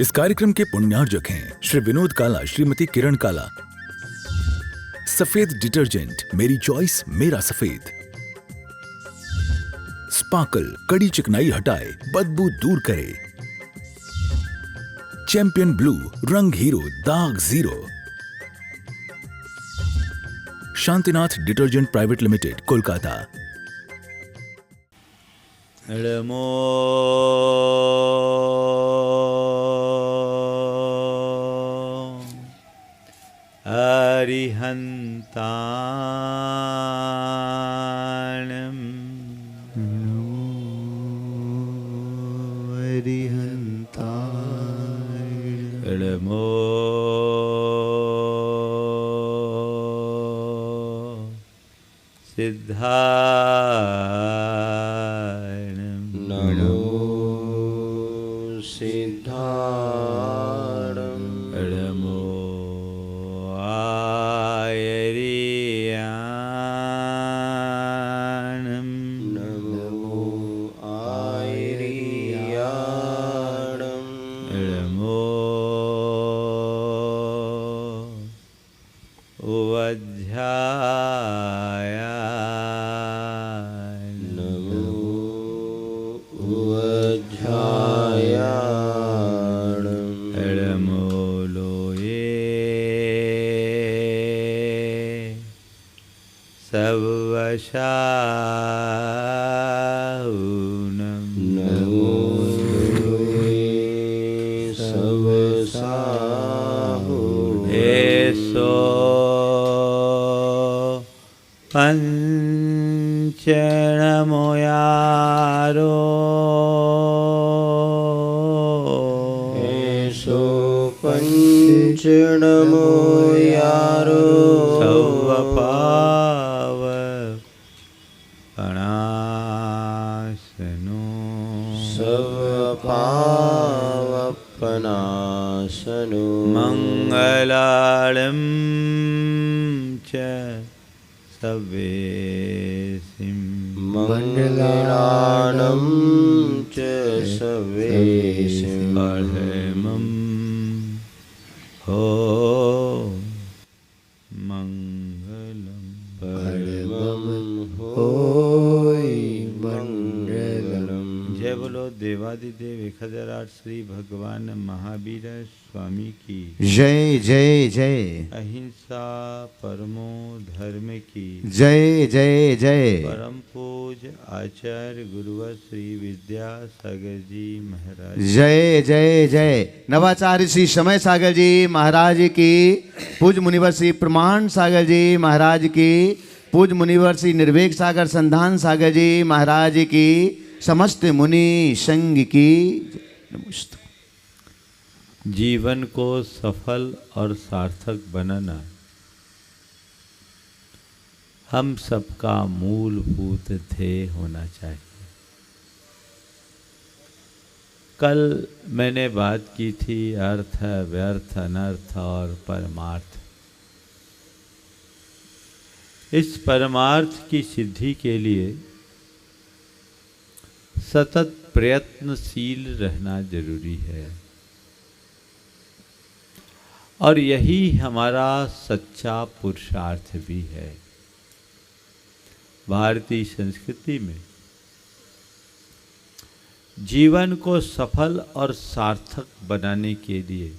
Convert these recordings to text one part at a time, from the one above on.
इस कार्यक्रम के पुण्यार्जक हैं श्री विनोद काला, श्रीमती किरण काला। सफेद डिटर्जेंट, मेरी चॉइस मेरा सफेद। स्पार्कल, कड़ी चिकनाई हटाए, बदबू दूर करे। चैंपियन ब्लू, रंग हीरो, दाग zero. Shantinath detergent private limited, Kolkata. नमो अरिहन्ताणं नमो सिद्धाणं नमो सिद्धाणं नमो आयर्याणं नमो आयर्याणं नमो उवध्यायाय नमो उवध्यायाणं नमो लोये सवशाहुनं नमो लोये सवसाहुनं एषो पञ्चणमोयारो एषो पञ्चणमो यारो सौवपावपणाशनो सर्वपावपनाशनो मङ्गलाळं च सवेसिं मङ्गलानं च सवेसिं परमं हो मङ्गलम् परमं होय मङ्गलम्। जय बोलो देवादिदेव एकहज़ार श्री भगवान महावीर स्वामी की जय जय जय अहिंसा परमो धर्म की जय जय जय परम पूज आचार्य गुरुवर श्री विद्यासागर जी महाराज जय जय जय नवाचार्य श्री समय सागर जी महाराज की, पूज मुनिवर श्री प्रमाण सागर जी महाराज की, पूज मुनिवर श्री निर्वेक सागर संधान सागर जी महाराज की, समस्त मुनि संघ की नमस्ते। जीवन को सफल और सार्थक बनाना हम सबका मूलभूत ध्येय होना चाहिए। कल मैंने बात की थी अर्थ, व्यर्थ, अनर्थ और परमार्थ। इस परमार्थ की सिद्धि के लिए सतत प्रयत्नशील रहना जरूरी है और यही हमारा सच्चा पुरुषार्थ भी है। भारतीय संस्कृति में जीवन को सफल और सार्थक बनाने के लिए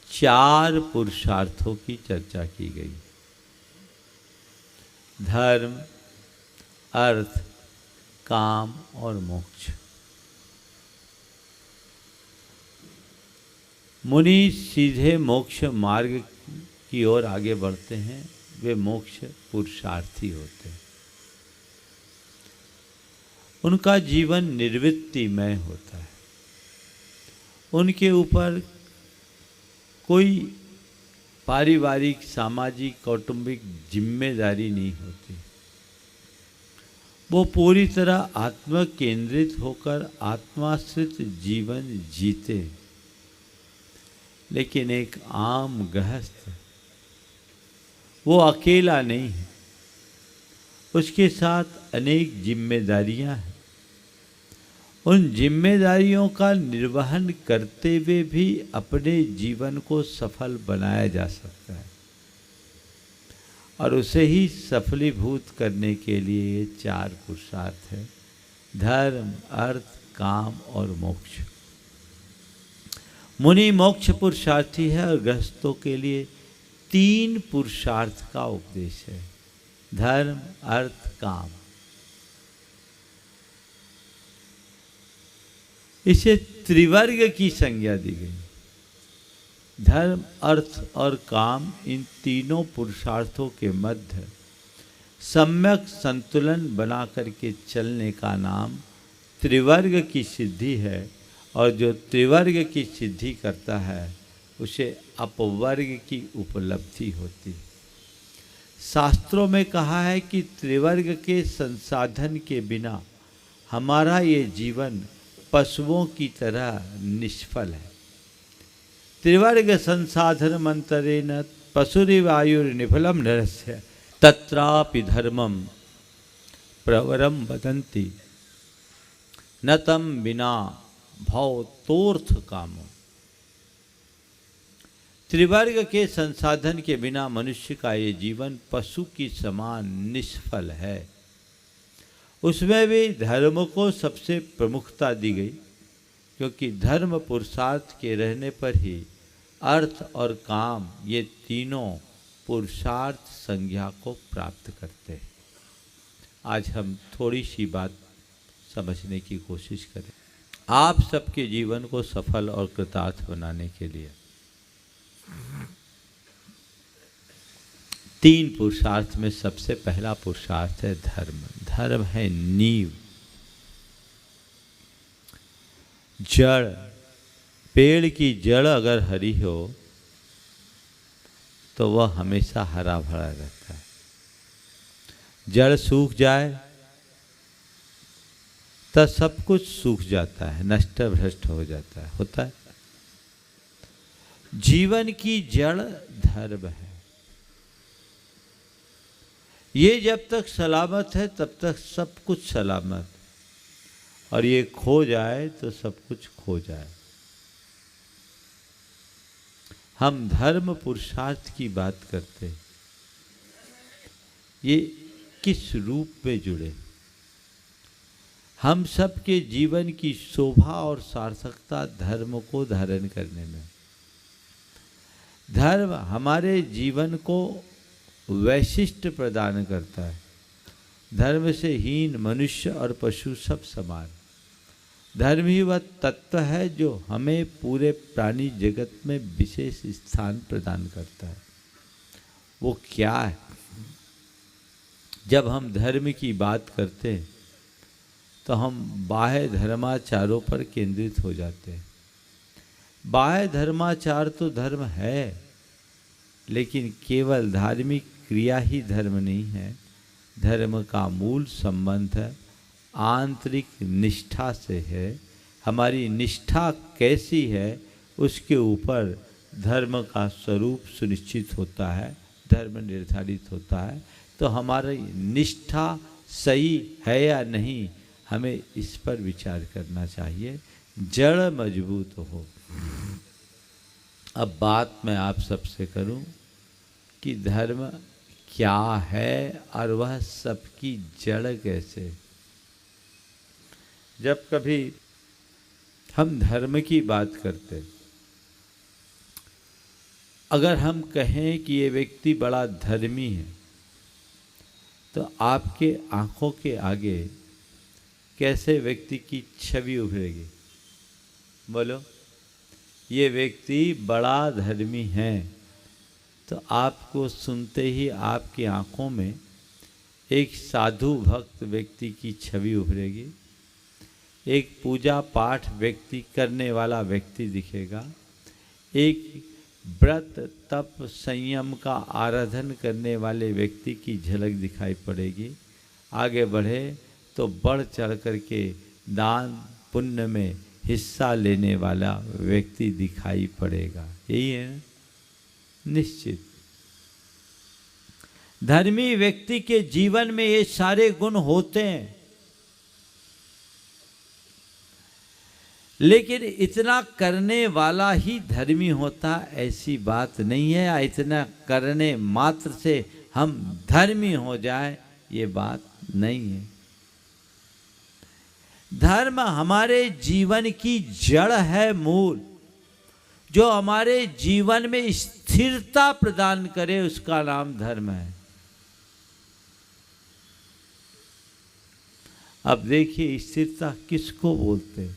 4 पुरुषार्थों की चर्चा की गई। धर्म, अर्थ, काम और मोक्ष। मुनि सीधे मोक्ष मार्ग की ओर आगे बढ़ते हैं, वे मोक्ष पुरुषार्थी होते हैं। उनका जीवन निर्वृत्तिमय होता है, उनके ऊपर कोई पारिवारिक, सामाजिक, कौटुंबिक जिम्मेदारी नहीं होती। वो पूरी तरह आत्म केंद्रित होकर आत्माश्रित जीवन जीते। लेकिन एक आम गृहस्थ वो अकेला नहीं है, उसके साथ अनेक जिम्मेदारियां हैं। उन जिम्मेदारियों का निर्वहन करते हुए भी अपने जीवन को सफल बनाया जा सकता है। और उसे ही सफलीभूत करने के लिए ये 4 पुरुषार्थ है: धर्म, अर्थ, काम और मोक्ष। मुनि मोक्ष पुरुषार्थी है और गृहस्थों के लिए 3 पुरुषार्थ का उपदेश है: धर्म, अर्थ, काम। इसे त्रिवर्ग की संज्ञा दी गई। धर्म, अर्थ और काम, इन तीनों पुरुषार्थों के मध्य सम्यक संतुलन बना करके चलने का नाम त्रिवर्ग की सिद्धि है। और जो त्रिवर्ग की सिद्धि करता है उसे अपवर्ग की उपलब्धि होती है। शास्त्रों में कहा है कि त्रिवर्ग के संसाधन के बिना हमारा ये जीवन पशुओं की तरह निष्फल है। त्रिवर्ग संसाधन मंत्रेण पशुरिवायुर्निफलम नरस्य तत्रापि धर्मम प्रवरम वदन्ति न तम बिना भवतोर्थ कामो। त्रिवर्ग के संसाधन के बिना मनुष्य का ये जीवन पशु की समान निष्फल है। उसमें भी धर्म को सबसे प्रमुखता दी गई, क्योंकि धर्म पुरुषार्थ के रहने पर ही अर्थ और काम, ये तीनों पुरुषार्थ संज्ञा को प्राप्त करते हैं। आज हम थोड़ी सी बात समझने की कोशिश करें। आप सबके जीवन को सफल और कृतार्थ बनाने के लिए 3 पुरुषार्थ में सबसे पहला पुरुषार्थ है धर्म। धर्म है नींव। जड़, पेड़ की जड़ अगर हरी हो तो वह हमेशा हरा भरा रहता है। जड़ सूख जाए तो सब कुछ सूख जाता है, नष्ट भ्रष्ट हो जाता है, होता है। जीवन की जड़ धर्म है। ये जब तक सलामत है तब तक सब कुछ सलामत, और ये खो जाए तो सब कुछ खो जाए। हम धर्म पुरुषार्थ की बात करते, ये किस रूप में जुड़े? हम सब के जीवन की शोभा और सार्थकता धर्म को धारण करने में। धर्म हमारे जीवन को वैशिष्ट प्रदान करता है। धर्म से हीन मनुष्य और पशु सब समान। धर्म ही वह तत्व है जो हमें पूरे प्राणी जगत में विशेष स्थान प्रदान करता है। वो क्या है? जब हम धर्म की बात करते हैं तो हम बाह्य धर्माचारों पर केंद्रित हो जाते हैं। बाह्य धर्माचार तो धर्म है, लेकिन केवल धार्मिक क्रिया ही धर्म नहीं है। धर्म का मूल संबंध आंतरिक निष्ठा से है। हमारी निष्ठा कैसी है उसके ऊपर धर्म का स्वरूप सुनिश्चित होता है, धर्म निर्धारित होता है। तो हमारी निष्ठा सही है या नहीं, हमें इस पर विचार करना चाहिए। जड़ मजबूत हो। अब बात मैं आप सबसे करूं कि धर्म क्या है और वह सबकी जड़ कैसे। जब कभी हम धर्म की बात करते, अगर हम कहें कि ये व्यक्ति बड़ा धर्मी है, तो आपके आंखों के आगे कैसे व्यक्ति की छवि उभरेगी? बोलो, ये व्यक्ति बड़ा धर्मी है, तो आपको सुनते ही आपकी आंखों में एक साधु भक्त व्यक्ति की छवि उभरेगी, एक पूजा पाठ व्यक्ति करने वाला व्यक्ति दिखेगा, एक व्रत तप संयम का आराधन करने वाले व्यक्ति की झलक दिखाई पड़ेगी। आगे बढ़े तो बढ़ चढ़ करके दान पुण्य में हिस्सा लेने वाला व्यक्ति दिखाई पड़ेगा। यही है ना? निश्चित धर्मी व्यक्ति के जीवन में ये सारे गुण होते हैं। लेकिन इतना करने वाला ही धर्मी होता ऐसी बात नहीं है, या इतना करने मात्र से हम धर्मी हो जाए ये बात नहीं है। धर्म हमारे जीवन की जड़ है, मूल, जो हमारे जीवन में स्थिरता प्रदान करे उसका नाम धर्म है। अब देखिए स्थिरता किसको बोलते हैं?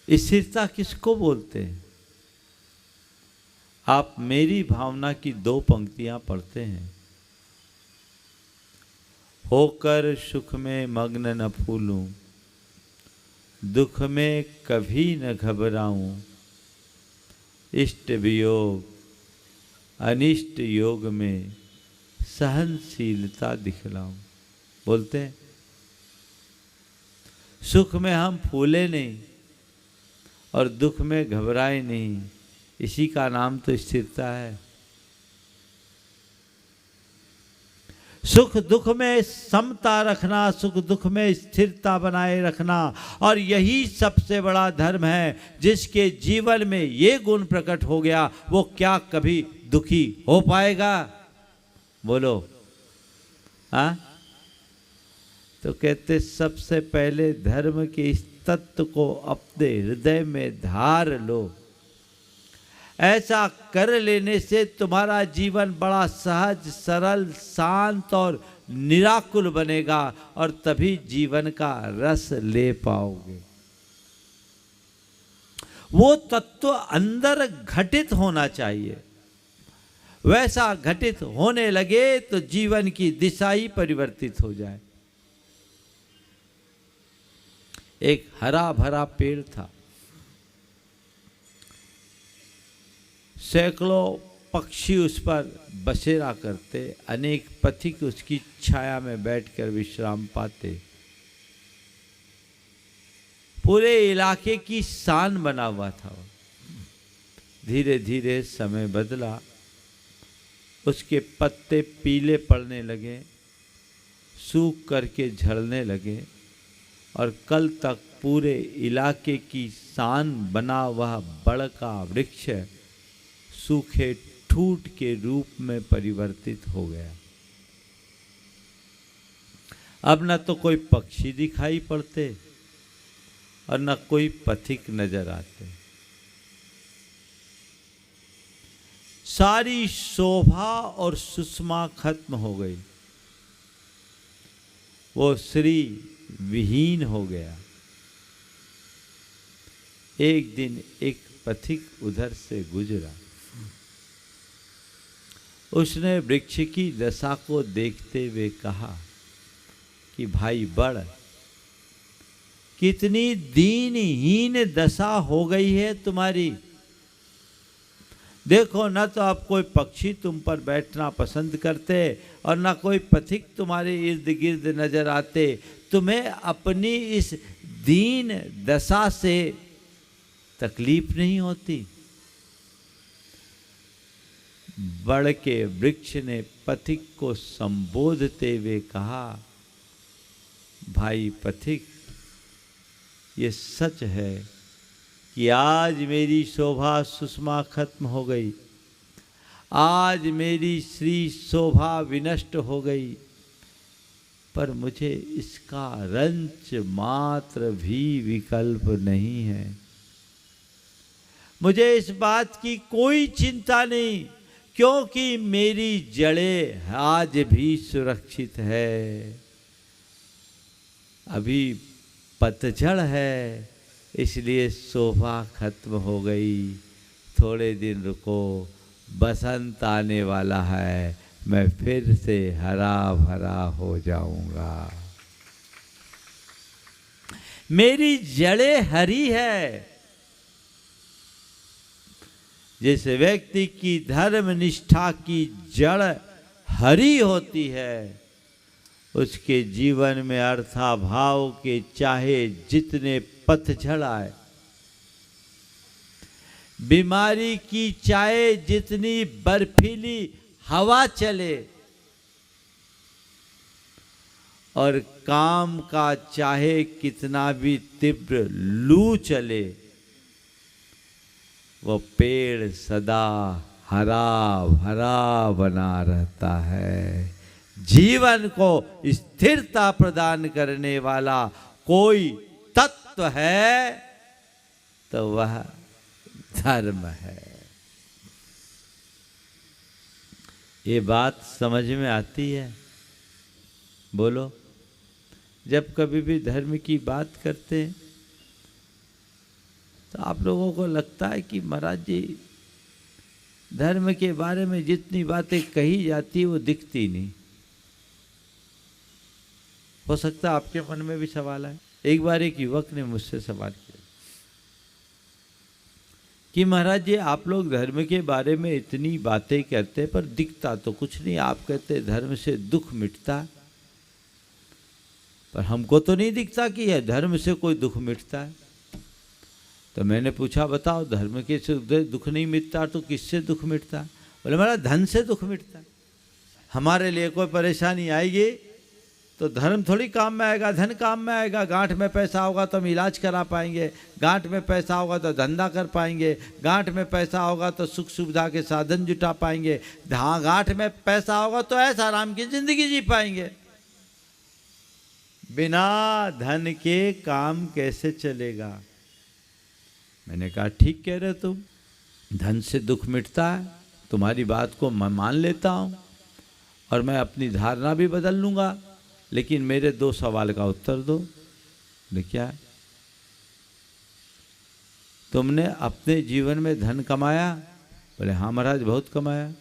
स्थिरता किसको बोलते हैं? आप मेरी भावना की 2 पंक्तियां पढ़ते हैं। होकर सुख में मग्न न फूलूं, दुख में कभी न घबराऊं, इष्ट वियोग अनिष्ट योग में सहनशीलता दिखलाऊं। बोलते हैं सुख में हम फूले नहीं और दुख में घबराए नहीं, इसी का नाम तो स्थिरता है। सुख दुख में समता रखना, सुख दुख में स्थिरता बनाए रखना, और यही सबसे बड़ा धर्म है। जिसके जीवन में ये गुण प्रकट हो गया वो क्या कभी दुखी हो पाएगा? बोलो हाँ? तो कहते सबसे पहले धर्म के इस तत्व को अपने हृदय में धार लो। ऐसा कर लेने से तुम्हारा जीवन बड़ा सहज, सरल, शांत और निराकुल बनेगा, और तभी जीवन का रस ले पाओगे। वो तत्व अंदर घटित होना चाहिए। वैसा घटित होने लगे तो जीवन की दिशा ही परिवर्तित हो जाए। एक हरा भरा पेड़ था, सैकड़ों पक्षी उस पर बसेरा करते, अनेक पथिक उसकी छाया में बैठकर विश्राम पाते। पूरे इलाके की शान बना हुआ था। धीरे धीरे समय बदला, उसके पत्ते पीले पड़ने लगे, सूख करके झड़ने लगे, और कल तक पूरे इलाके की शान बना वह बड़का वृक्ष सूखे ठूठ के रूप में परिवर्तित हो गया। अब न तो कोई पक्षी दिखाई पड़ते और न कोई पथिक नजर आते। सारी शोभा और सुषमा खत्म हो गई। वो श्री विहीन हो गया। एक दिन एक पथिक उधर से गुजरा। उसने वृक्ष की दशा को देखते हुए कहा कि भाई बढ़, कितनी दीनहीन दशा हो गई है तुम्हारी। देखो, न तो अब कोई पक्षी तुम पर बैठना पसंद करते और न कोई पथिक तुम्हारे इर्द गिर्द नजर आते। तुम्हें अपनी इस दीन दशा से तकलीफ नहीं होती? बड़ के वृक्ष ने पथिक को संबोधते हुए कहा, भाई पथिक, ये सच है कि आज मेरी शोभा सुषमा खत्म हो गई, आज मेरी श्री शोभा विनष्ट हो गई, पर मुझे इसका रंच मात्र भी विकल्प नहीं है। मुझे इस बात की कोई चिंता नहीं, क्योंकि मेरी जड़ें आज भी सुरक्षित है। अभी पतझड़ है, इसलिए शोभा खत्म हो गई। थोड़े दिन रुको, बसंत आने वाला है, मैं फिर से हरा भरा हो जाऊंगा। मेरी जड़ें हरी है। जिस व्यक्ति की धर्म निष्ठा की जड़ हरी होती है, उसके जीवन में अर्थाभाव के चाहे जितने पतझड़ आए, बीमारी की चाहे जितनी बर्फीली हवा चले, और काम का चाहे कितना भी तीव्र लू चले, वो पेड़ सदा हरा भरा बना रहता है। जीवन को स्थिरता प्रदान करने वाला कोई तत्व है तो वह धर्म है। ये बात समझ में आती है? बोलो। जब कभी भी धर्म की बात करते हैं तो आप लोगों को लगता है कि महाराज जी धर्म के बारे में जितनी बातें कही जाती है वो दिखती नहीं। हो सकता है आपके मन में भी सवाल है। एक बार एक युवक ने मुझसे सवाल किया कि महाराज जी आप लोग धर्म के बारे में इतनी बातें करते पर दिखता तो कुछ नहीं। आप कहते धर्म से दुख मिटता, पर हमको तो नहीं दिखता कि यह धर्म से कोई दुख मिटता है। तो मैंने पूछा बताओ धर्म के से दुख नहीं मिटता तो किससे दुख मिटता? बोले महाराज धन से दुख मिटता। हमारे लिए कोई परेशानी आएगी तो धर्म थोड़ी काम में आएगा, धन काम में आएगा। गांठ में पैसा होगा तो हम इलाज करा पाएंगे, गांठ में पैसा होगा तो धंधा कर पाएंगे, गांठ में पैसा होगा तो सुख सुविधा के साधन जुटा पाएंगे, गांठ में पैसा होगा तो ऐसा आराम की जिंदगी जी पाएंगे। बिना धन के काम कैसे चलेगा? मैंने कहा ठीक कह रहे तुम, धन से दुख मिटता है, तुम्हारी बात को मैं मान लेता हूँ और मैं अपनी धारणा भी बदल लूँगा, लेकिन मेरे 2 सवाल का उत्तर दो। क्या है? तुमने अपने जीवन में धन कमाया? बोले हाँ महाराज बहुत कमाया।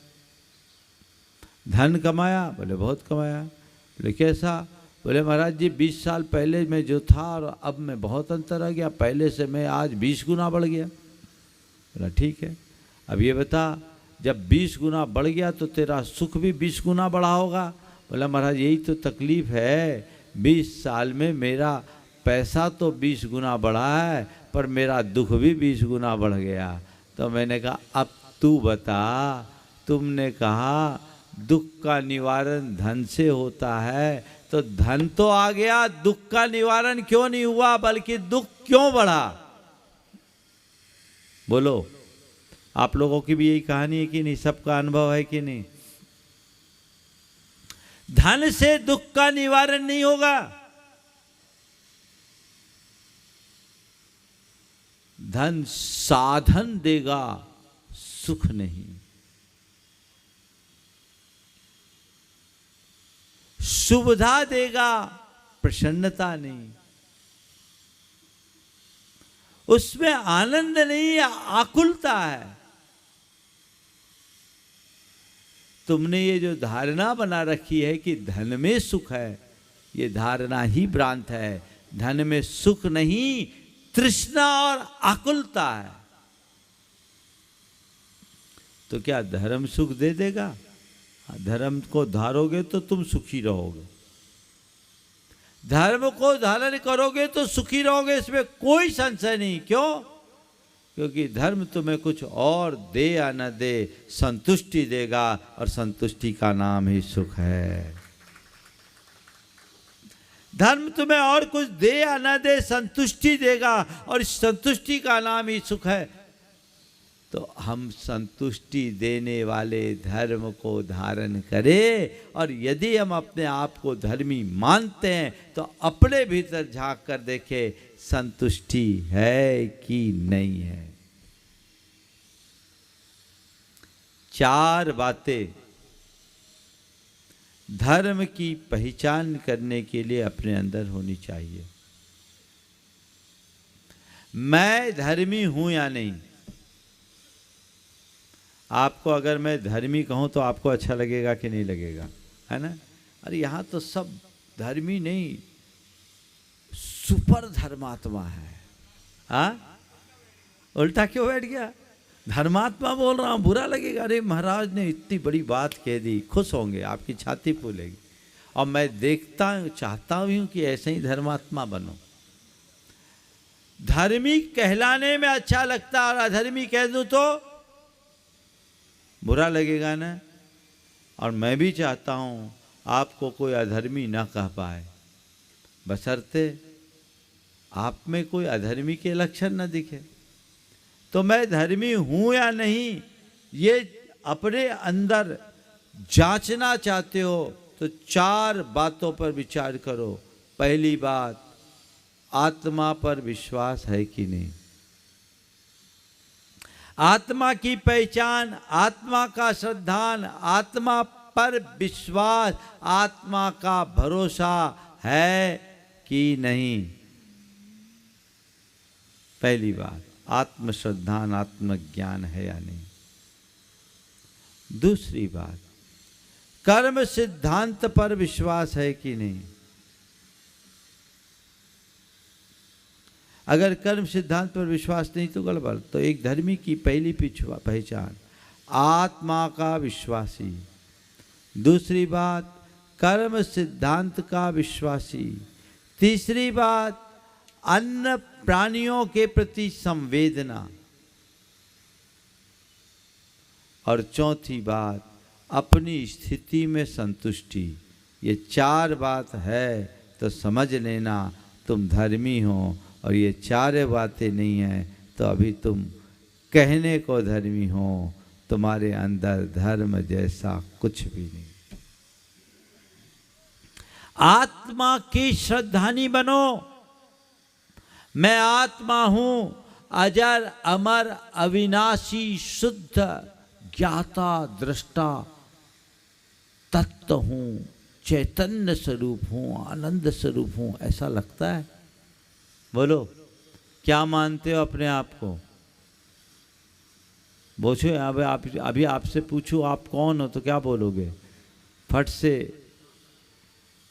धन कमाया? बोले बहुत कमाया। बोले कैसा? बोले महाराज जी 20 साल पहले मैं जो था और अब मैं बहुत अंतर आ गया, पहले से मैं आज 20 गुना बढ़ गया। बोला ठीक है, अब ये बता जब 20 गुना बढ़ गया तो तेरा सुख भी 20 गुना बढ़ा होगा। बोला महाराज यही तो तकलीफ है, 20 साल में मेरा पैसा तो 20 गुना बढ़ा है पर मेरा दुख भी 20 गुना बढ़ गया। तो मैंने कहा अब तू बता, तुमने कहा दुख का निवारण धन से होता है, तो धन तो आ गया, दुख का निवारण क्यों नहीं हुआ बल्कि दुख क्यों बढ़ा? बोलो। आप लोगों की भी यही कहानी है कि नहीं? सबका अनुभव है कि नहीं? धन से दुख का निवारण नहीं होगा। धन साधन देगा, सुख नहीं। सुविधा देगा, प्रसन्नता नहीं। उसमें आनंद नहीं, आकुलता है। तुमने ये जो धारणा बना रखी है कि धन में सुख है, ये धारणा ही भ्रांत है। धन में सुख नहीं, तृष्णा और आकुलता है। तो क्या धर्म सुख दे देगा? धर्म को धारोगे तो तुम सुखी रहोगे, धर्म को धारण करोगे तो सुखी रहोगे, इसमें कोई संशय नहीं। क्यों? क्योंकि धर्म तुम्हें कुछ और दे या न दे, संतुष्टि देगा और संतुष्टि का नाम ही सुख है। धर्म तुम्हें और कुछ दे या न दे, संतुष्टि देगा और इस संतुष्टि का नाम ही सुख है। तो हम संतुष्टि देने वाले धर्म को धारण करें, और यदि हम अपने आप को धर्मी मानते हैं तो अपने भीतर झांक कर देखें संतुष्टि है कि नहीं है। 4 बातें धर्म की पहचान करने के लिए अपने अंदर होनी चाहिए। मैं धर्मी हूं या नहीं? आपको अगर मैं धर्मी कहूं तो आपको अच्छा लगेगा कि नहीं लगेगा? है ना? अरे यहां तो सब धर्मी नहीं, सुपर धर्मात्मा है। हाँ, उल्टा क्यों बैठ गया? धर्मात्मा बोल रहा हूं, बुरा लगेगा। अरे महाराज ने इतनी बड़ी बात कह दी, खुश होंगे, आपकी छाती फूलेगी। और मैं देखता हूं, चाहता हूं कि ऐसे ही धर्मात्मा बनो। धर्मी कहलाने में अच्छा लगता है और अधर्मी कह दूं तो बुरा लगेगा ना। और मैं भी चाहता हूं आपको कोई अधर्मी ना कह पाए। बशर्ते आप में कोई अधर्मी के लक्षण न दिखे। तो मैं धर्मी हूं या नहीं, ये अपने अंदर जांचना चाहते हो तो 4 बातों पर विचार करो। पहली बात, आत्मा पर विश्वास है कि नहीं। आत्मा की पहचान, आत्मा का श्रद्धान, आत्मा पर विश्वास, आत्मा का भरोसा है कि नहीं। पहली बात, आत्मश्रद्धान, आत्मज्ञान है या नहीं। दूसरी बात, कर्म सिद्धांत पर विश्वास है कि नहीं। अगर कर्म सिद्धांत पर विश्वास नहीं तो गड़बड़। तो एक धर्मी की पहली पहचान आत्मा का विश्वासी। दूसरी बात, कर्म सिद्धांत का विश्वासी। तीसरी बात, अन्य प्राणियों के प्रति संवेदना। और चौथी बात, अपनी स्थिति में संतुष्टि। ये 4 बात है तो समझ लेना तुम धर्मी हो, और ये 4 बातें नहीं हैं तो अभी तुम कहने को धर्मी हो, तुम्हारे अंदर धर्म जैसा कुछ भी नहीं। आत्मा की श्रद्धानी बनो। मैं आत्मा हूं, अजर अमर अविनाशी शुद्ध ज्ञाता दृष्टा तत्व हूं, चैतन्य स्वरूप हूं, आनंद स्वरूप हूं। ऐसा लगता है? बोलो, क्या मानते हो अपने आप को? बोझो अभी आपसे पूछूं आप कौन हो तो क्या बोलोगे? फट से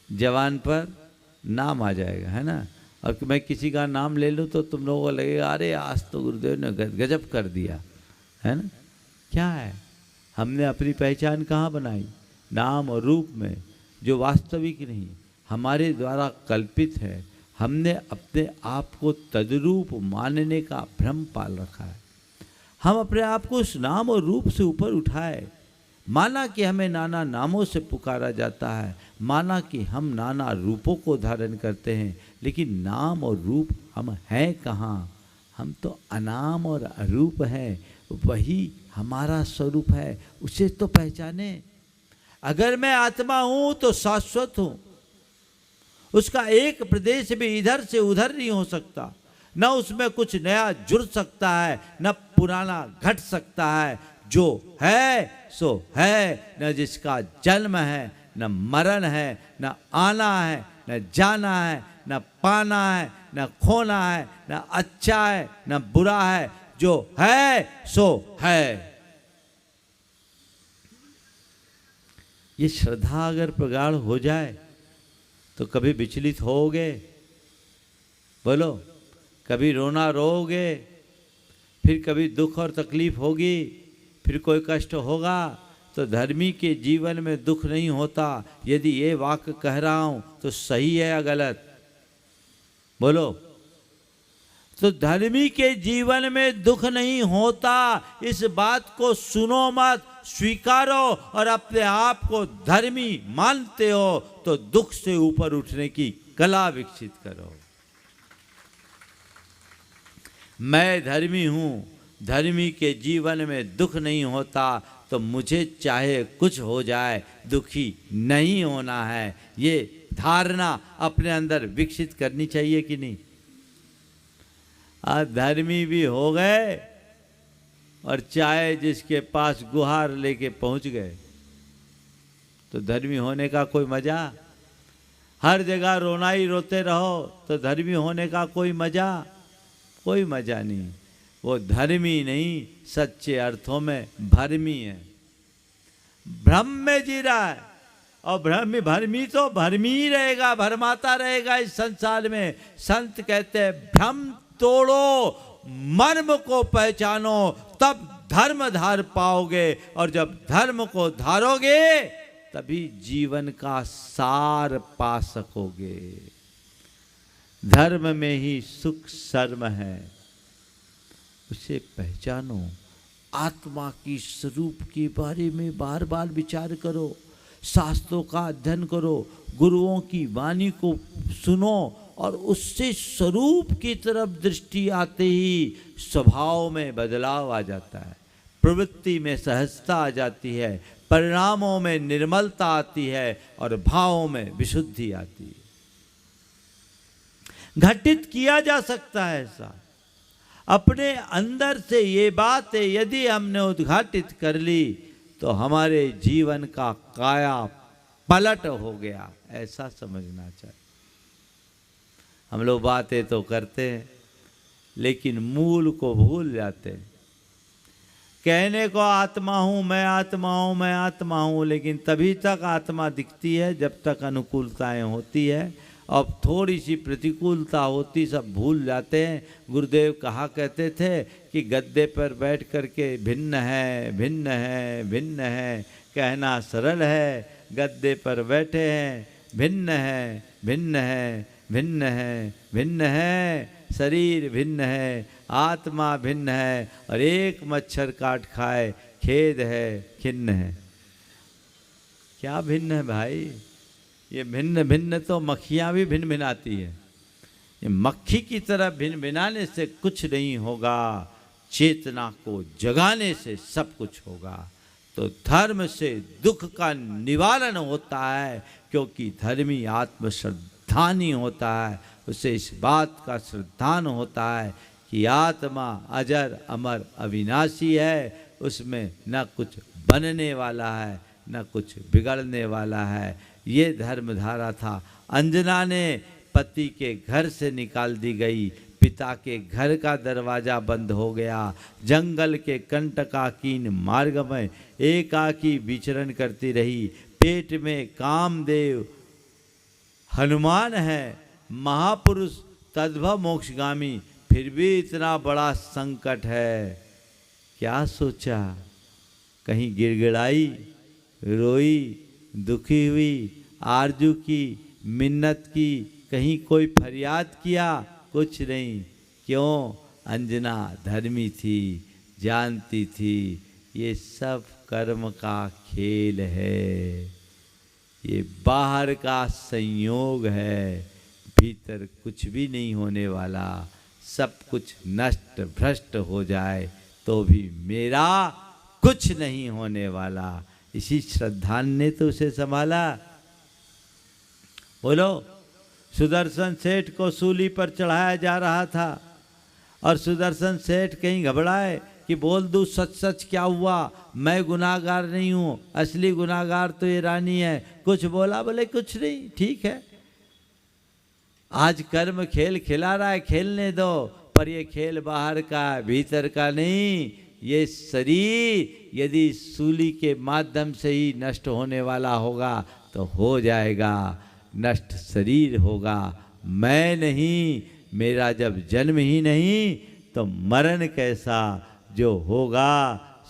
जवान पर नाम आ जाएगा, है ना। और मैं किसी का नाम ले लूँ तो तुम लोगों को लगेगा अरे आज तो गुरुदेव ने गजब कर दिया, है ना। क्या है? हमने अपनी पहचान कहाँ बनाई? नाम और रूप में, जो वास्तविक नहीं, हमारे द्वारा कल्पित है। हमने अपने आप को तद्रूप मानने का भ्रम पाल रखा है। हम अपने आप को उस नाम और रूप से ऊपर उठाए, माना कि हमें नाना नामों से पुकारा जाता है, माना कि हम नाना रूपों को धारण करते हैं, लेकिन नाम और रूप हम हैं कहाँ? हम तो अनाम और अरूप हैं। वही हमारा स्वरूप है, उसे तो पहचाने। अगर मैं आत्मा हूँ तो शाश्वत हूँ, उसका एक प्रदेश भी इधर से उधर नहीं हो सकता। न उसमें कुछ नया जुड़ सकता है, न पुराना घट सकता है। जो है सो है, न जिसका जन्म है, न मरण है, न आना है, न जाना है, न पाना है, न खोना है, न अच्छा है, न बुरा है। जो है सो है। ये श्रद्धा अगर प्रगाढ़ हो जाए तो कभी विचलित होगे? बोलो, कभी रोना रोओगे, फिर कभी दुख और तकलीफ होगी, फिर कोई कष्ट होगा। तो धर्मी के जीवन में दुख नहीं होता। यदि ये वाक्य कह रहा हूं तो सही है या गलत? बोलो। तो धर्मी के जीवन में दुख नहीं होता, इस बात को सुनो मत, स्वीकारो और अपने आप को धर्मी मानते हो तो दुख से ऊपर उठने की कला विकसित करो। मैं धर्मी हूं, धर्मी के जीवन में दुख नहीं होता, तो मुझे चाहे कुछ हो जाए दुखी नहीं होना है। ये धारणा अपने अंदर विकसित करनी चाहिए कि नहीं? आज धर्मी भी हो गए और चाहे जिसके पास गुहार लेके पहुंच गए, तो धर्मी होने का कोई मजा? हर जगह रोना ही रोते रहो तो धर्मी होने का कोई मजा? कोई मजा नहीं। वो धर्मी नहीं, सच्चे अर्थों में भर्मी है, भ्रम में जी रहा है। और भर्मी तो भर्मी ही रहेगा, भरमाता रहेगा इस संसार में। संत कहते हैं भ्रम तोड़ो, मर्म को पहचानो, तब धर्म धार पाओगे। और जब धर्म को धारोगे तभी जीवन का सार पा सकोगे। धर्म में ही सुख शर्म है, उसे पहचानो। आत्मा की स्वरूप के बारे में बार बार विचार करो। शास्त्रों का अध्ययन करो, गुरुओं की वाणी को सुनो और उससे स्वरूप की तरफ दृष्टि आते ही स्वभाव में बदलाव आ जाता है, प्रवृत्ति में सहजता आ जाती है, परिणामों में निर्मलता आती है और भावों में विशुद्धि आती है। घटित किया जा सकता है ऐसा अपने अंदर से। ये बात यदि हमने उद्घाटित कर ली तो हमारे जीवन का काया पलट हो गया, ऐसा समझना चाहिए। हम लोग बातें तो करते हैं लेकिन मूल को भूल जाते हैं। कहने को आत्मा हूँ, मैं आत्मा हूँ, मैं आत्मा हूँ, लेकिन तभी तक आत्मा दिखती है जब तक अनुकूलताएं होती है। अब थोड़ी सी प्रतिकूलता होती सब भूल जाते हैं। गुरुदेव कहा करते थे कि गद्दे पर बैठ करके भिन्न है, भिन्न है, भिन्न है कहना सरल है, गद्दे पर बैठे हैं भिन्न है, भिन्न है, भिन्न है, भिन्न है, शरीर भिन्न है, आत्मा भिन्न है और एक मच्छर काट खाए खेद है, खिन्न है। क्या भिन्न है भाई? ये भिन्न भिन्न तो मक्खियाँ भी भिन्न भिनाती है। ये मक्खी की तरह भिन्न भिनाने से कुछ नहीं होगा, चेतना को जगाने से सब कुछ होगा। तो धर्म से दुख का निवारण होता है, क्योंकि धर्मी आत्मश्रद्धानी होता है। उसे इस बात का श्रद्धान होता है कि आत्मा अजर अमर अविनाशी है, उसमें न कुछ बनने वाला है न कुछ बिगड़ने वाला है। ये धर्मधारा था। अंजना ने पति के घर से निकाल दी गई, पिता के घर का दरवाजा बंद हो गया, जंगल के कंटकाकीन मार्ग में एकाकी विचरण करती रही। पेट में कामदेव हनुमान है, महापुरुष तद्भव मोक्षगामी, फिर भी इतना बड़ा संकट है। क्या सोचा? कहीं गिड़गिड़ाई, रोई, दुखी हुई, आरजू की, मिन्नत की, कहीं कोई फरियाद किया? कुछ नहीं। क्यों? अंजना धर्मी थी, जानती थी ये सब कर्म का खेल है, ये बाहर का संयोग है, भीतर कुछ भी नहीं होने वाला। सब कुछ नष्ट भ्रष्ट हो जाए तो भी मेरा कुछ नहीं होने वाला। इसी श्रद्धान ने तो उसे संभाला। बोलो, सुदर्शन सेठ को सूली पर चढ़ाया जा रहा था और सुदर्शन सेठ कहीं घबराए कि बोल दूं सच सच क्या हुआ, मैं गुनाहगार नहीं हूँ, असली गुनाहगार तो ये रानी है। कुछ बोला? बोले कुछ नहीं, ठीक है, आज कर्म खेल खिला रहा है, खेलने दो, पर ये खेल बाहर का भीतर का नहीं। ये शरीर यदि सूली के माध्यम से ही नष्ट होने वाला होगा तो हो जाएगा, नष्ट शरीर होगा, मैं नहीं। मेरा जब जन्म ही नहीं तो मरण कैसा? जो होगा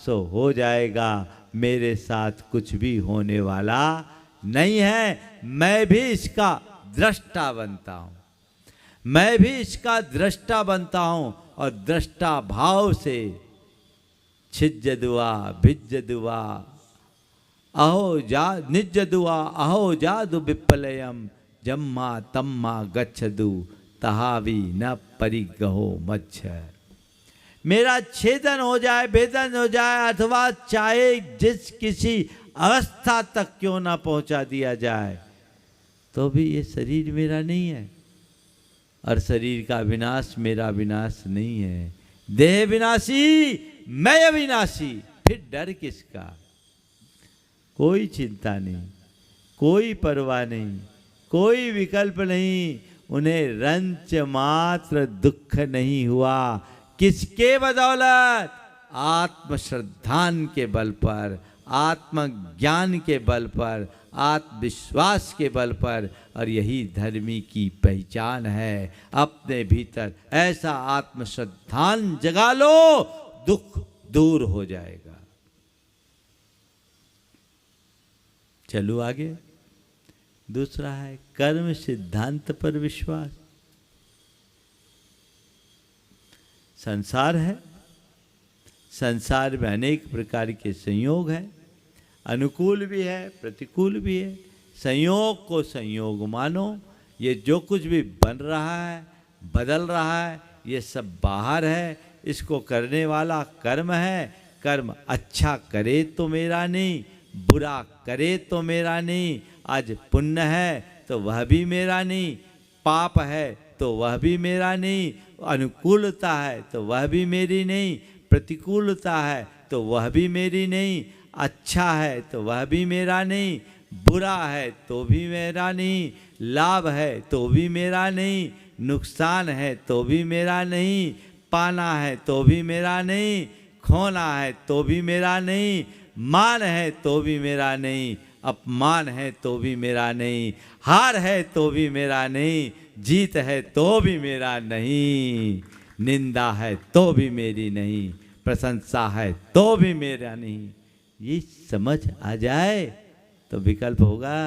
सो हो जाएगा, मेरे साथ कुछ भी होने वाला नहीं है। मैं भी इसका दृष्टा बनता हूँ, मैं भी इसका दृष्टा बनता हूँ और दृष्टा भाव से छिज्जदुआ भिज्जदुआ अहो जा निज्जदुआ अहो जादु विप्लयम जम्मा तम्मा गच्छदु तहावी न परिगहो मच्छर। मेरा छेदन हो जाए, भेदन हो जाए, अथवा चाहे जिस किसी अवस्था तक क्यों ना पहुंचा दिया जाए, तो भी ये शरीर मेरा नहीं है और शरीर का विनाश मेरा विनाश नहीं है। देह विनाशी, मैं अविनाशी, फिर डर किसका? कोई चिंता नहीं, कोई परवाह नहीं, कोई विकल्प नहीं। उन्हें रंच मात्र दुख नहीं हुआ। किसके बदौलत? आत्मश्रद्धान के बल पर, आत्मज्ञान के बल पर, आत्मविश्वास के बल पर। और यही धर्मी की पहचान है। अपने भीतर ऐसा आत्मश्रद्धान जगा लो, दुख दूर हो जाएगा। चलो आगे। दूसरा है कर्म सिद्धांत पर विश्वास। संसार है, संसार में अनेक प्रकार के संयोग हैं, अनुकूल भी है, प्रतिकूल भी है। संयोग को संयोग मानो। ये जो कुछ भी बन रहा है, बदल रहा है, ये सब बाहर है। इसको करने वाला कर्म है। कर्म अच्छा करे तो मेरा नहीं, बुरा करे तो मेरा नहीं। आज पुण्य है तो वह भी मेरा नहीं, पाप है तो वह भी मेरा नहीं, अनुकूलता है तो वह भी मेरी नहीं, प्रतिकूलता है तो वह भी मेरी नहीं, अच्छा है तो वह भी मेरा नहीं, बुरा है तो भी मेरा नहीं, लाभ है तो भी मेरा नहीं, नुकसान है तो भी मेरा नहीं, पाना है तो भी मेरा नहीं, खोना है तो भी मेरा नहीं, मान है तो भी मेरा नहीं, अपमान है तो भी मेरा नहीं, हार है तो भी मेरा नहीं, जीत है तो भी मेरा नहीं, निंदा है तो भी मेरी नहीं, प्रशंसा है तो भी मेरा नहीं। ये समझ आ जाए तो विकल्प होगा।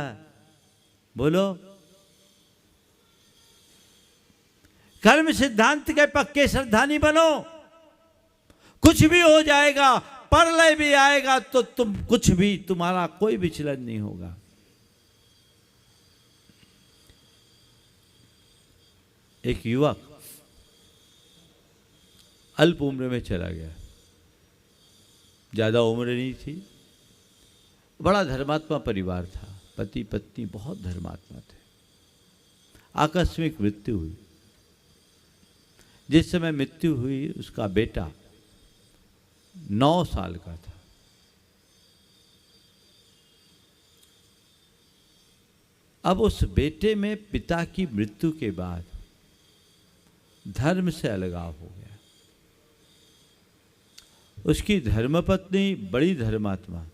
बोलो। कर्म सिद्धांत के पक्के श्रद्धानी बनो। कुछ भी हो जाएगा, प्रलय भी आएगा तो तुम कुछ भी, तुम्हारा कोई विचलन नहीं होगा। एक युवक अल्प उम्र में चला गया, ज्यादा उम्र नहीं थी, बड़ा धर्मात्मा परिवार था, पति पत्नी बहुत धर्मात्मा थे। आकस्मिक मृत्यु हुई। जिस समय मृत्यु हुई उसका बेटा 9 साल का था। अब उस बेटे में पिता की मृत्यु के बाद धर्म से अलगाव हो गया। उसकी धर्मपत्नी बड़ी धर्मात्मा,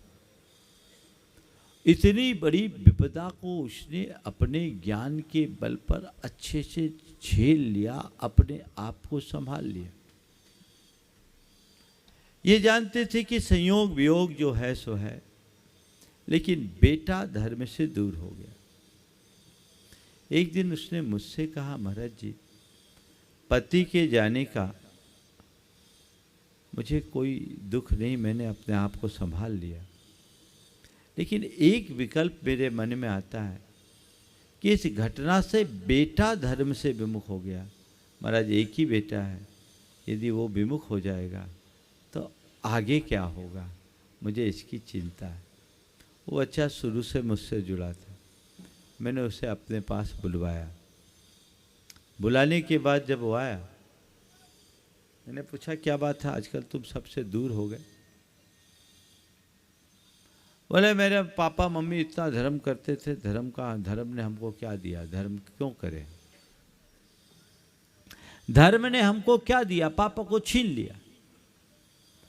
इतनी बड़ी विपदा को उसने अपने ज्ञान के बल पर अच्छे से झेल लिया, अपने आप को संभाल लिया। ये जानते थे कि संयोग वियोग जो है सो है, लेकिन बेटा धर्म से दूर हो गया। एक दिन उसने मुझसे कहा, महाराज जी, पति के जाने का मुझे कोई दुख नहीं, मैंने अपने आप को संभाल लिया, लेकिन एक विकल्प मेरे मन में आता है कि इस घटना से बेटा धर्म से विमुख हो गया। महाराज एक ही बेटा है, यदि वो विमुख हो जाएगा तो आगे क्या होगा, मुझे इसकी चिंता है। वो अच्छा शुरू से मुझसे जुड़ा था। मैंने उसे अपने पास बुलवाया। बुलाने के बाद जब वो आया, मैंने पूछा क्या बात है, आजकल तुम सबसे दूर हो गए? बोले मेरे पापा मम्मी इतना धर्म करते थे, धर्म ने हमको क्या दिया, धर्म क्यों करें, धर्म ने हमको क्या दिया, पापा को छीन लिया।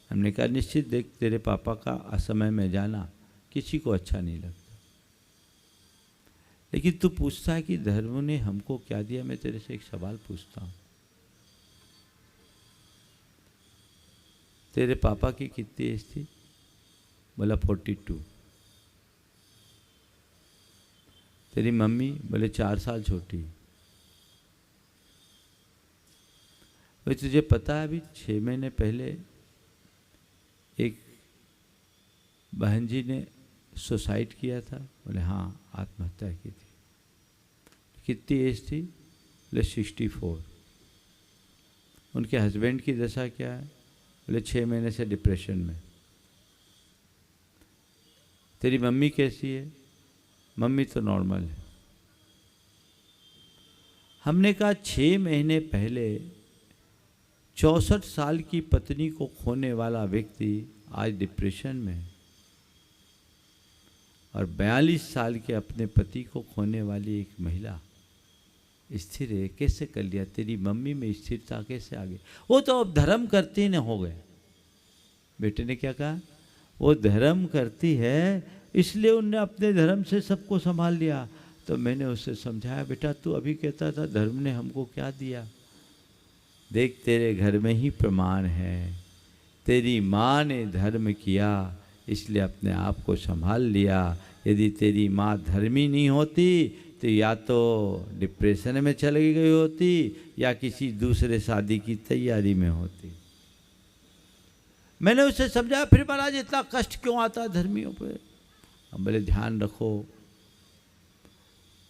हमने कहा निश्चित देख, तेरे पापा का असमय में जाना किसी को अच्छा नहीं लगता, लेकिन तू पूछता है कि धर्म ने हमको क्या दिया। मैं तेरे से एक सवाल पूछता हूं, तेरे पापा की कितनी एज थी? बोला 42। तेरी मम्मी? बोले 4 साल छोटी। भाई तुझे पता है अभी 6 महीने पहले एक बहन जी ने सुसाइड किया था? बोले हाँ, आत्महत्या की थी। कितनी एज थी? बोले 64। उनके हस्बैंड की दशा क्या है? बोले 6 महीने से डिप्रेशन में। तेरी मम्मी कैसी है? मम्मी तो नॉर्मल है। हमने कहा 6 महीने पहले 64 साल की पत्नी को खोने वाला व्यक्ति आज डिप्रेशन में है, और 42 साल के अपने पति को खोने वाली एक महिला स्थिर है। कैसे कर लिया? तेरी मम्मी में स्थिरता कैसे आ गई? वो तो अब धर्म करती न हो गए। बेटे ने क्या कहा? वो धर्म करती है इसलिए उनने अपने धर्म से सबको संभाल लिया। तो मैंने उसे समझाया, बेटा तू अभी कहता था धर्म ने हमको क्या दिया, देख तेरे घर में ही प्रमाण है, तेरी माँ ने धर्म किया इसलिए अपने आप को संभाल लिया। यदि तेरी माँ धर्मी नहीं होती तो या तो डिप्रेशन में चली गई होती या किसी दूसरे शादी की तैयारी में होती। मैंने उसे समझाया। फिर महाराज इतना कष्ट क्यों आता है धर्मियों पे? हम बोले ध्यान रखो,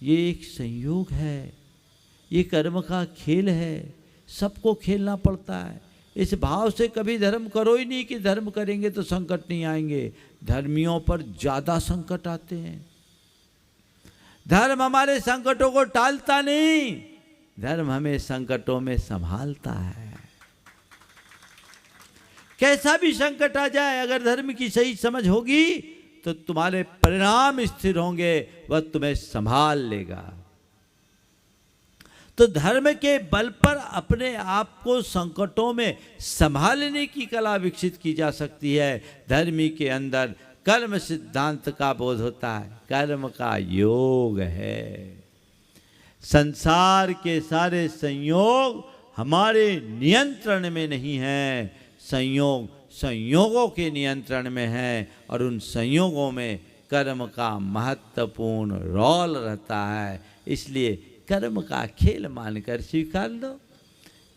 ये एक संयोग है, ये कर्म का खेल है, सबको खेलना पड़ता है। इस भाव से कभी धर्म करो ही नहीं कि धर्म करेंगे तो संकट नहीं आएंगे। धर्मियों पर ज़्यादा संकट आते हैं। धर्म हमारे संकटों को टालता नहीं, धर्म हमें संकटों में संभालता है। कैसा भी संकट आ जाए, अगर धर्म की सही समझ होगी तो तुम्हारे परिणाम स्थिर होंगे, वह तुम्हें संभाल लेगा। तो धर्म के बल पर अपने आप को संकटों में संभालने की कला विकसित की जा सकती है। धर्मी के अंदर कर्म सिद्धांत का बोध होता है, कर्म का योग है। संसार के सारे संयोग हमारे नियंत्रण में नहीं है, संयोग संयोगों के नियंत्रण में है, और उन संयोगों में कर्म का महत्वपूर्ण रोल रहता है। इसलिए कर्म का खेल मानकर स्वीकार लो।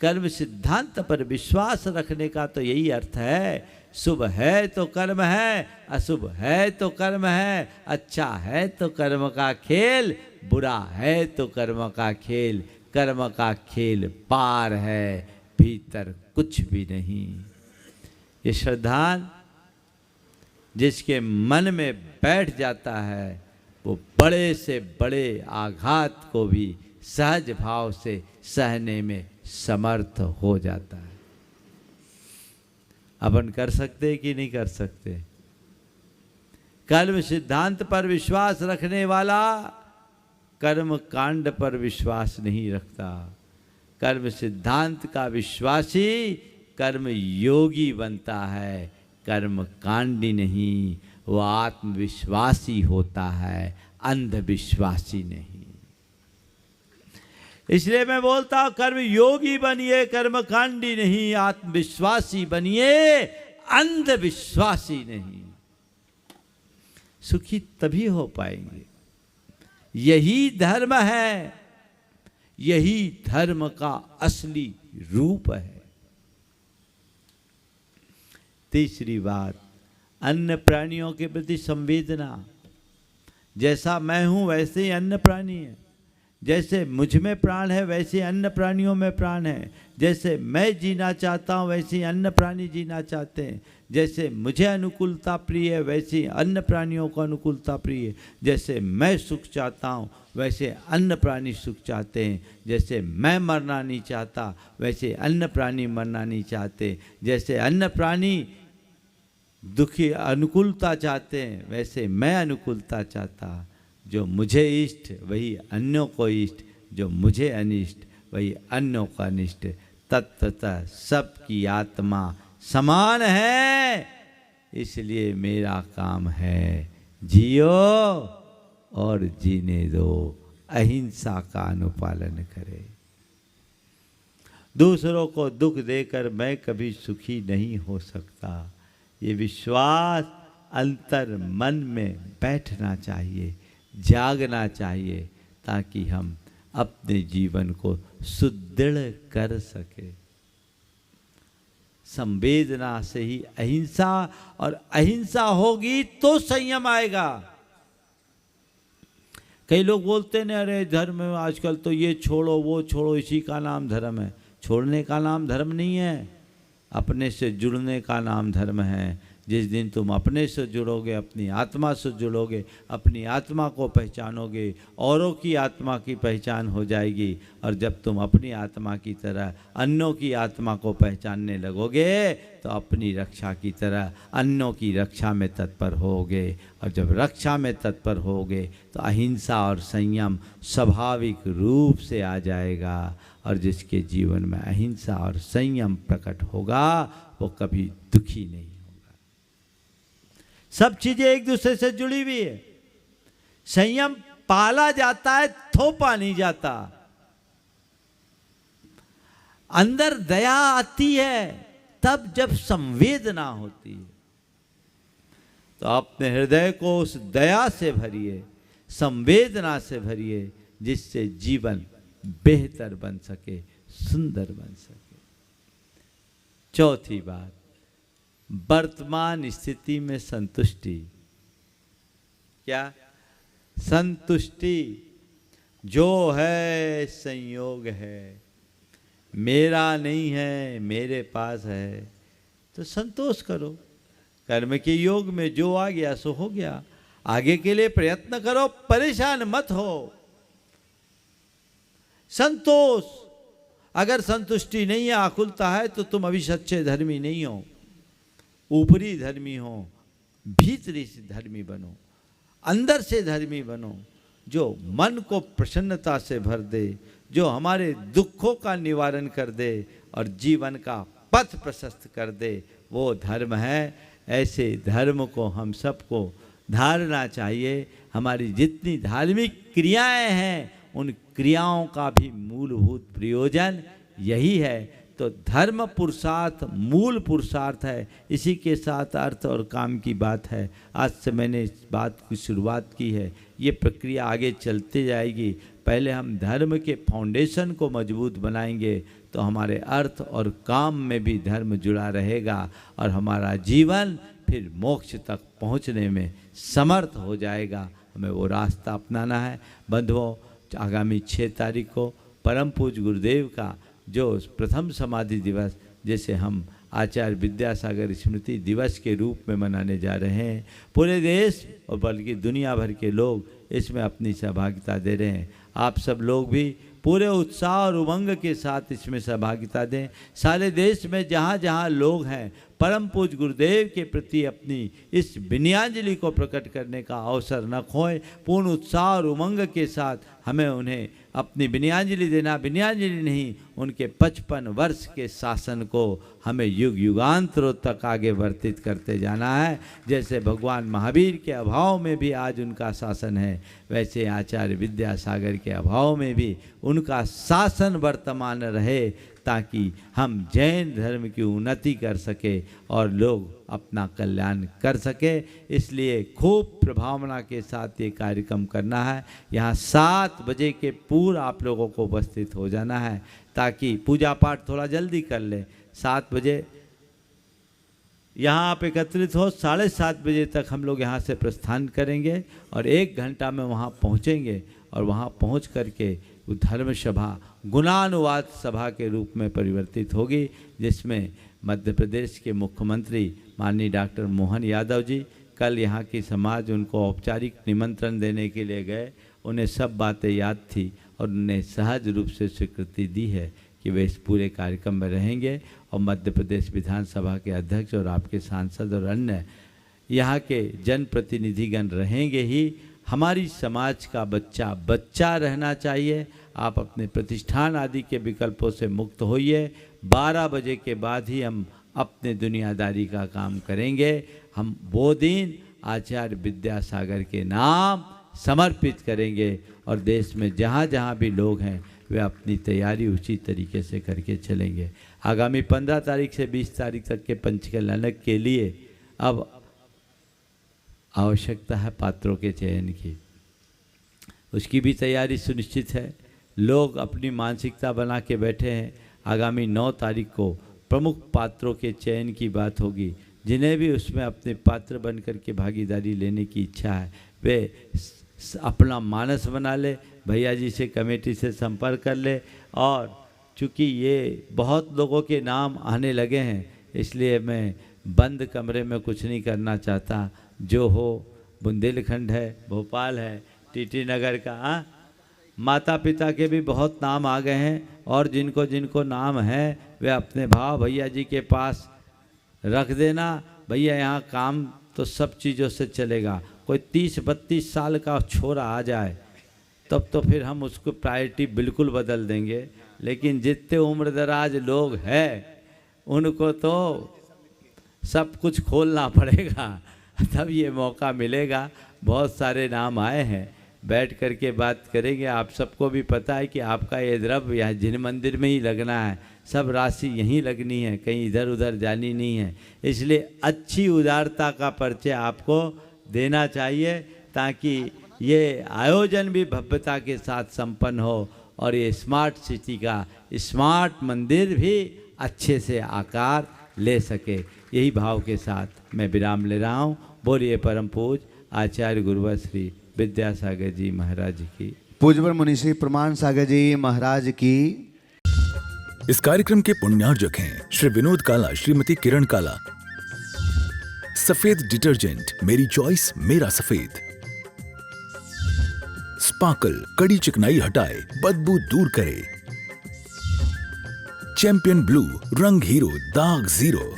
कर्म सिद्धांत पर विश्वास रखने का तो यही अर्थ है। शुभ है तो कर्म है, अशुभ है तो कर्म है, अच्छा है तो कर्म का खेल, बुरा है तो कर्म का खेल। कर्म का खेल पार है, भीतर कुछ भी नहीं। ये श्रद्धान जिसके मन में बैठ जाता है, वो बड़े से बड़े आघात को भी सहज भाव से सहने में समर्थ हो जाता है। अपन कर सकते कि नहीं कर सकते? कर्म सिद्धांत पर विश्वास रखने वाला कर्म कांड पर विश्वास नहीं रखता। कर्म सिद्धांत का विश्वासी कर्म योगी बनता है, कर्म कांडी नहीं। वो आत्मविश्वासी होता है, अंधविश्वासी नहीं। इसलिए मैं बोलता हूं, कर्म योगी बनिए, कर्म कांडी नहीं। आत्मविश्वासी बनिए, अंधविश्वासी नहीं। सुखी तभी हो पाएंगे। यही धर्म है, यही धर्म का असली रूप है। तीसरी बात, अन्य प्राणियों के प्रति संवेदना। जैसा मैं हूं वैसे ही अन्य प्राणी है। जैसे मुझ में प्राण है वैसे अन्य प्राणियों में प्राण है। जैसे मैं जीना चाहता हूं वैसे ही अन्य प्राणी जीना चाहते हैं। जैसे मुझे अनुकूलता प्रिय है वैसे ही अन्य प्राणियों को अनुकूलता प्रिय है। जैसे मैं सुख चाहता हूं वैसे अन्य प्राणी सुख चाहते हैं। जैसे मैं मरना नहीं चाहता वैसे अन्य प्राणी मरना नहीं चाहते। जैसे अन्य प्राणी दुखी अनुकूलता चाहते हैं वैसे मैं अनुकूलता चाहता। जो मुझे इष्ट वही अन्यों को इष्ट, जो मुझे अनिष्ट वही अन्यों को अनिष्ट। तत्वतः सबकी आत्मा समान है, इसलिए मेरा काम है जियो और जीने दो, अहिंसा का अनुपालन करे। दूसरों को दुख देकर मैं कभी सुखी नहीं हो सकता। ये विश्वास अंतर मन में बैठना चाहिए, जागना चाहिए, ताकि हम अपने जीवन को सुदृढ़ कर सके। संवेदना से ही अहिंसा, और अहिंसा होगी तो संयम आएगा। कई लोग बोलते हैं अरे धर्म आजकल तो ये छोड़ो वो छोड़ो, इसी का नाम धर्म है। छोड़ने का नाम धर्म नहीं है, अपने से जुड़ने का नाम धर्म है। जिस दिन तुम अपने से जुड़ोगे, अपनी आत्मा से जुड़ोगे, अपनी आत्मा को पहचानोगे, औरों की आत्मा की पहचान हो जाएगी। और जब तुम अपनी आत्मा की तरह अन्यों की आत्मा को पहचानने लगोगे तो अपनी रक्षा की तरह अन्यों की रक्षा में तत्पर होगे। और जब रक्षा में तत्पर होगे तो अहिंसा और संयम स्वाभाविक रूप से आ जाएगा। और जिसके जीवन में अहिंसा और संयम प्रकट होगा वो कभी दुखी नहीं। सब चीजें एक दूसरे से जुड़ी हुई है। संयम पाला जाता है, थोपा नहीं जाता। अंदर दया आती है तब जब संवेदना होती है। तो अपने हृदय को उस दया से भरिए, संवेदना से भरिए, जिससे जीवन बेहतर बन सके, सुंदर बन सके। चौथी बात, वर्तमान स्थिति में संतुष्टि। क्या? संतुष्टि। जो है संयोग है, मेरा नहीं है मेरे पास है, तो संतोष करो। कर्म के योग में जो आ गया सो हो गया। आगे के लिए प्रयत्न करो, परेशान मत हो। संतोष। अगर संतुष्टि नहीं है, आकुलता है, तो तुम अभी सच्चे धर्मी नहीं हो। ऊपरी धर्मी हो, भीतरी से धर्मी बनो, अंदर से धर्मी बनो, जो मन को प्रसन्नता से भर दे, जो हमारे दुखों का निवारण कर दे और जीवन का पथ प्रशस्त कर दे, वो धर्म है। ऐसे धर्म को हम सबको धारना चाहिए। हमारी जितनी धार्मिक क्रियाएं हैं, उन क्रियाओं का भी मूलभूत प्रयोजन यही है। तो धर्म पुरुषार्थ मूल पुरुषार्थ है। इसी के साथ अर्थ और काम की बात है। आज से मैंने इस बात की शुरुआत की है। ये प्रक्रिया आगे चलती जाएगी। पहले हम धर्म के फाउंडेशन को मजबूत बनाएंगे, तो हमारे अर्थ और काम में भी धर्म जुड़ा रहेगा और हमारा जीवन फिर मोक्ष तक पहुंचने में समर्थ हो जाएगा। हमें वो रास्ता अपनाना है। बंधुओं, आगामी 6 तारीख को परम पूज्य गुरुदेव का जो प्रथम समाधि दिवस, जैसे हम आचार्य विद्यासागर स्मृति दिवस के रूप में मनाने जा रहे हैं, पूरे देश और बल्कि दुनिया भर के लोग इसमें अपनी सहभागिता दे रहे हैं। आप सब लोग भी पूरे उत्साह और उमंग के साथ इसमें सहभागिता दें। सारे देश में जहाँ जहाँ लोग हैं, परम पूज्य गुरुदेव के प्रति अपनी इस विनयाഞ്जलि को प्रकट करने का अवसर न खोएं। पूर्ण उत्साह और उमंग के साथ हमें उन्हें अपनी विनयाഞ്जलि देना। विनयाഞ്जलि नहीं, उनके 55 वर्ष के शासन को हमें युग युगांतरों तक आगे वर्तित करते जाना है। जैसे भगवान महावीर के अभाव में भी आज उनका शासन है, वैसे आचार्य विद्यासागर के अभाव में भी उनका शासन वर्तमान रहे, ताकि हम जैन धर्म की उन्नति कर सके और लोग अपना कल्याण कर सके। इसलिए खूब प्रभावना के साथ ये कार्यक्रम करना है। यहाँ 7 बजे के पूर्व आप लोगों को उपस्थित हो जाना है, ताकि पूजा पाठ थोड़ा जल्दी कर लें। 7 बजे यहाँ आप एकत्रित हो। 7:30 बजे तक हम लोग यहाँ से प्रस्थान करेंगे और 1 घंटा में वहाँ पहुँचेंगे और वहाँ पहुँच करके धर्म सभा गुणानुवाद सभा के रूप में परिवर्तित होगी, जिसमें मध्य प्रदेश के मुख्यमंत्री माननीय डॉक्टर मोहन यादव जी कल यहाँ की समाज उनको औपचारिक निमंत्रण देने के लिए गए। उन्हें सब बातें याद थी और उन्हें सहज रूप से स्वीकृति दी है कि वे इस पूरे कार्यक्रम में रहेंगे और मध्य प्रदेश विधानसभा के अध्यक्ष और आपके सांसद और अन्य यहाँ के जनप्रतिनिधिगण रहेंगे ही। हमारी समाज का बच्चा बच्चा रहना चाहिए। आप अपने प्रतिष्ठान आदि के विकल्पों से मुक्त होइए। 12 बजे के बाद ही हम अपने दुनियादारी का काम करेंगे। हम वो दिन आचार्य विद्यासागर के नाम समर्पित करेंगे और देश में जहाँ जहाँ भी लोग हैं वे अपनी तैयारी उसी तरीके से करके चलेंगे। आगामी 15 तारीख से 20 तारीख तक के पंचकल्याण के लिए अब आवश्यकता है पात्रों के चयन की। उसकी भी तैयारी सुनिश्चित है। लोग अपनी मानसिकता बना के बैठे हैं। आगामी 9 तारीख को प्रमुख पात्रों के चयन की बात होगी। जिन्हें भी उसमें अपने पात्र बन कर के भागीदारी लेने की इच्छा है, वे अपना मानस बना ले, भैया जी से कमेटी से संपर्क कर ले। और चूँकि ये बहुत लोगों के नाम आने लगे हैं, इसलिए मैं बंद कमरे में कुछ नहीं करना चाहता। जो हो, बुंदेलखंड है, भोपाल है, टीटी नगर का, माता पिता के भी बहुत नाम आ गए हैं और जिनको जिनको नाम है वे अपने भाव भैया जी के पास रख देना। भैया यहाँ काम तो सब चीज़ों से चलेगा। कोई 30-32 साल का छोरा आ जाए तब तो फिर हम उसको प्रायोरिटी बिल्कुल बदल देंगे, लेकिन जितने उम्र दराज लोग हैं उनको तो सब कुछ खोलना पड़ेगा, तब ये मौका मिलेगा। बहुत सारे नाम आए हैं, बैठ कर के बात करेंगे। आप सबको भी पता है कि आपका ये द्रव्य यहाँ जिन मंदिर में ही लगना है, सब राशि यहीं लगनी है, कहीं इधर उधर जानी नहीं है। इसलिए अच्छी उदारता का परिचय आपको देना चाहिए, ताकि ये आयोजन भी भव्यता के साथ संपन्न हो और ये स्मार्ट सिटी का स्मार्ट मंदिर भी अच्छे से आकार ले सके। यही भाव के साथ मैं विराम ले रहा हूँ। बोलिए परम पूज्य आचार्य गुरुवर श्री विद्यासागर जी महाराज की, पूज्यवर मुनि श्री प्रमाण सागर जी महाराज की। इस कार्यक्रम के पुण्यार्जक हैं श्री विनोद काला, श्रीमती किरण काला। सफेद डिटर्जेंट, मेरी चॉइस मेरा सफेद। स्पार्कल, कड़ी चिकनाई हटाए, बदबू दूर करे। चैंपियन ब्लू, रंग हीरो, दाग zero.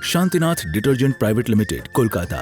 Shantinath detergent private limited, Kolkata.